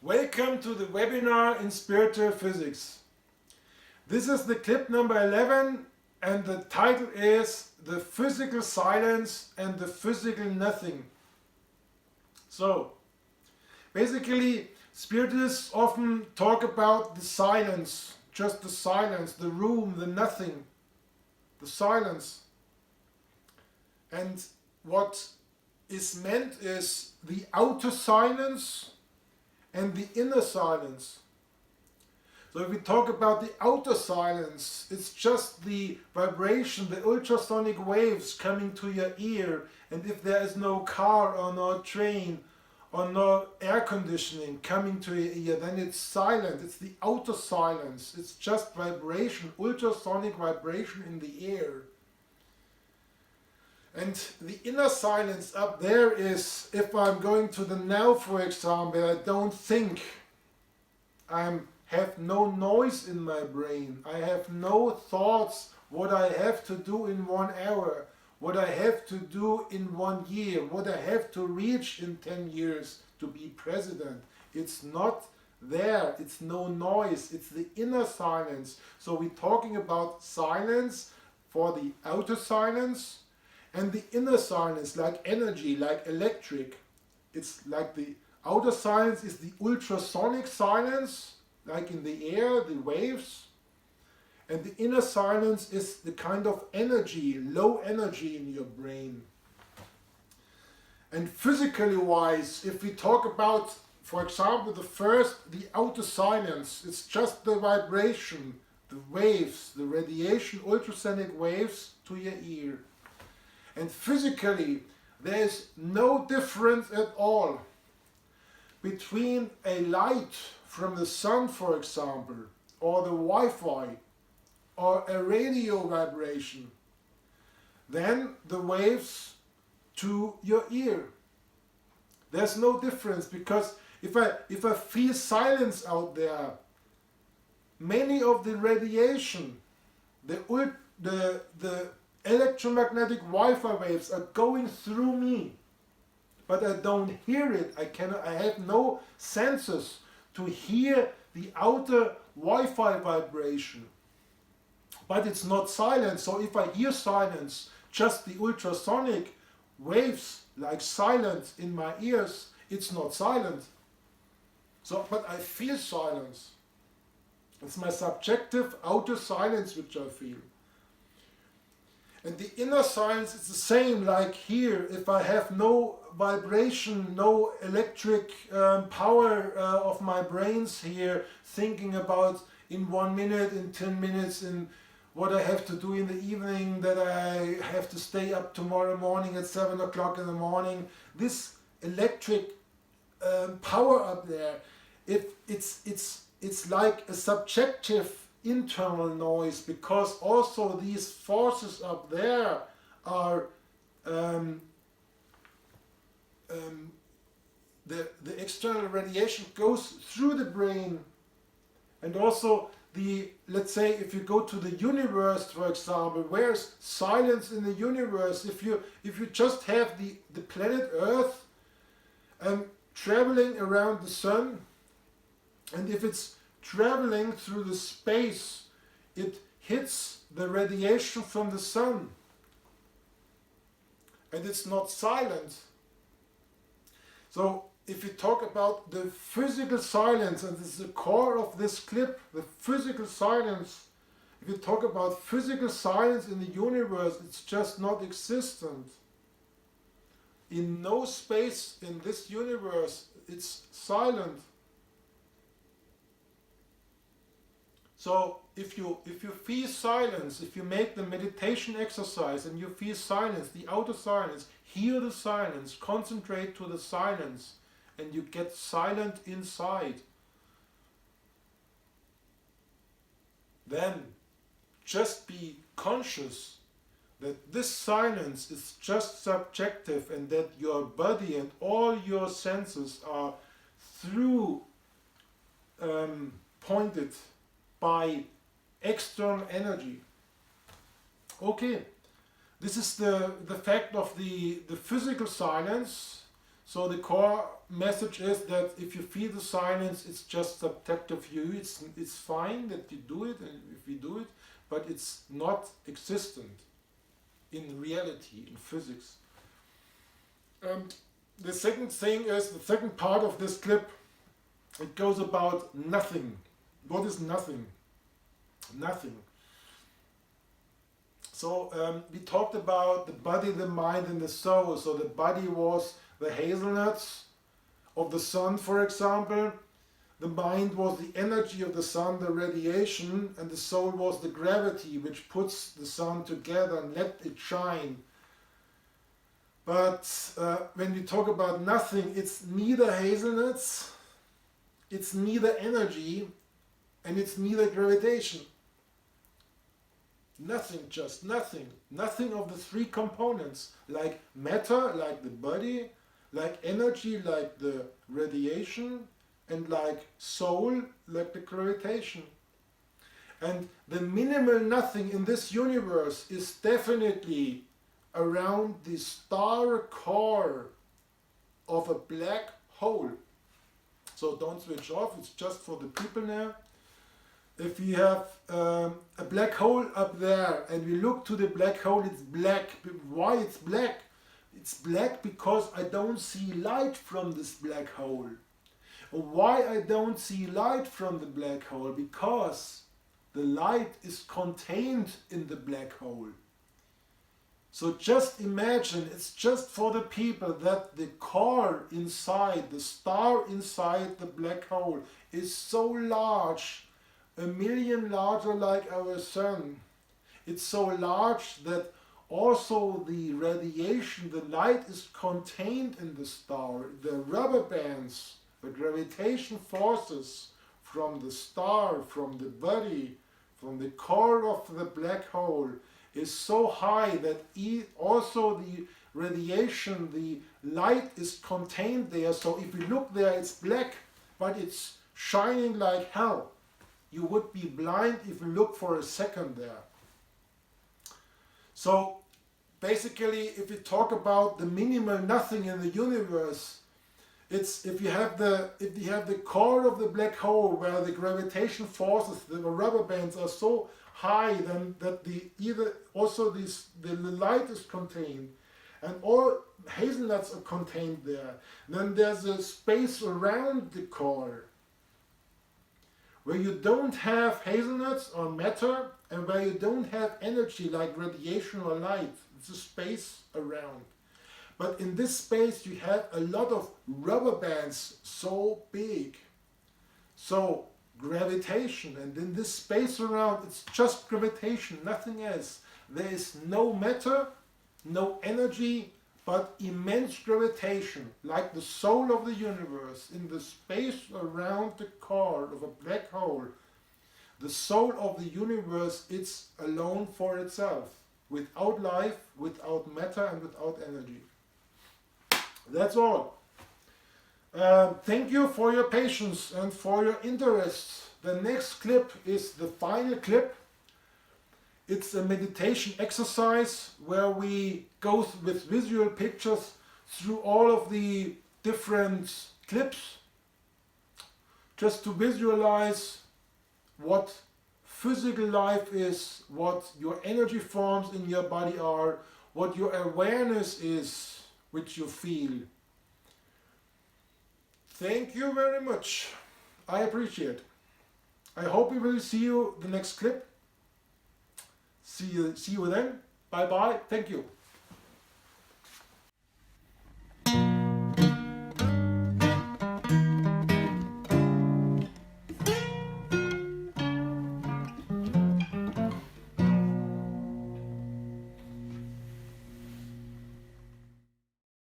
Welcome to the webinar in Spiritual Physics. This is the clip number 11 and the title is The Physical Silence and the Physical Nothing. So, basically, spiritists often talk about the silence, just the silence, the room, the nothing, the silence. And what is meant is the outer silence and the inner silence. So if we talk about the outer silence, it's just the vibration, the ultrasonic waves coming to your ear, and if there is no car or no train or no air conditioning coming to your ear, then it's silent. It's the outer silence. It's just vibration, ultrasonic vibration in the air. And the inner silence up there is, if I'm going to the now, for example, I don't think. I have no noise in my brain. I have no thoughts what I have to do in 1 hour, what I have to do in 1 year, what I have to reach in 10 years to be president. It's not there. It's no noise. It's the inner silence. So we're talking about silence for the outer silence, and the inner silence, like energy, like electric. It's like the outer silence is the ultrasonic silence, like in the air, the waves. And the inner silence is the kind of energy, low energy in your brain. And physically wise, if we talk about, for example, the outer silence, it's just the vibration, the waves, the radiation, ultrasonic waves to your ear. And physically, there is no difference at all between a light from the sun, for example, or the Wi-Fi, or a radio vibration, than the waves to your ear. There's no difference, because if I feel silence out there, many of the radiation, the electromagnetic Wi-Fi waves are going through me, but I don't hear it. I have no senses to hear the outer Wi-Fi vibration. But it's not silence. So if I hear silence, just the ultrasonic waves like silence in my ears, it's not silent. So, but I feel silence. It's my subjective outer silence which I feel. And the inner silence is the same, like here. If I have no vibration, no electric power of my brains here, thinking about in 1 minute, in 10 minutes, in what I have to do in the evening, that I have to stay up tomorrow morning at 7 o'clock in the morning. This electric power up there, it's like a subjective internal noise, because also these forces up there are the external radiation goes through the brain, and also let's say if you go to the universe, for example, where's silence in the universe? If you just have the planet Earth traveling around the sun, and if it's traveling through the space, it hits the radiation from the sun, and it's not silent. So if you talk about the physical silence, and this is the core of this clip, the physical silence, if you talk about physical silence in the universe, it's just not existent. In no space in this universe, it's silent. So if you feel silence, if you make the meditation exercise and you feel silence, the outer silence, hear the silence, concentrate to the silence, and you get silent inside, then just be conscious that this silence is just subjective, and that your body and all your senses are through pointed by external energy. Okay, this is the fact of the physical silence. So the core message is that if you feel the silence, it's just subjective view. It's fine that you do it, and if you do it, but it's not existent in reality, in physics. The second thing is, the second part of this clip, it goes about nothing. What is nothing? Nothing. So we talked about the body, the mind, and the soul. So the body was the hazelnuts of the sun, for example. The mind was the energy of the sun, the radiation, and the soul was the gravity which puts the sun together and let it shine. But when we talk about nothing, it's neither hazelnuts, it's neither energy, and it's neither gravitation. Nothing, just nothing. Nothing of the three components, like matter, like the body, like energy, like the radiation, and like soul, like the gravitation. And the minimal nothing in this universe is definitely around the star core of a black hole. So don't switch off, it's just for the people now. If we have a black hole up there and we look to the black hole, it's black. Why it's black? It's black because I don't see light from this black hole. Why I don't see light from the black hole? Because the light is contained in the black hole. So just imagine, it's just for the people, that the core inside, the star inside the black hole is so large, 1,000,000 larger like our sun. It's so large that also the radiation, the light is contained in the star. The rubber bands, the gravitation forces from the star, from the body, from the core of the black hole is so high that also the radiation, the light is contained there. So if you look there, it's black, but it's shining like hell. You would be blind if you look for a second there. So basically, if we talk about the minimal nothing in the universe, it's if you have the core of the black hole where the gravitation forces, the rubber bands are so high then that the light is contained and all hazelnuts are contained there. Then there's a space around the core where you don't have hazelnuts or matter and where you don't have energy like radiation or light. It's a space around. But in this space you have a lot of rubber bands so big. So gravitation, and in this space around it's just gravitation, nothing else. There is no matter, no energy, but immense gravitation, like the soul of the universe, in the space around the core of a black hole. The soul of the universe, it's alone for itself, without life, without matter, and without energy. That's all. Thank you for your patience and for your interest. The next clip is the final clip. It's a meditation exercise where we go with visual pictures through all of the different clips, just to visualize what physical life is, what your energy forms in your body are, what your awareness is, which you feel. Thank you very much. I appreciate it. I hope we will see you the next clip. See you then. Bye bye. Thank you.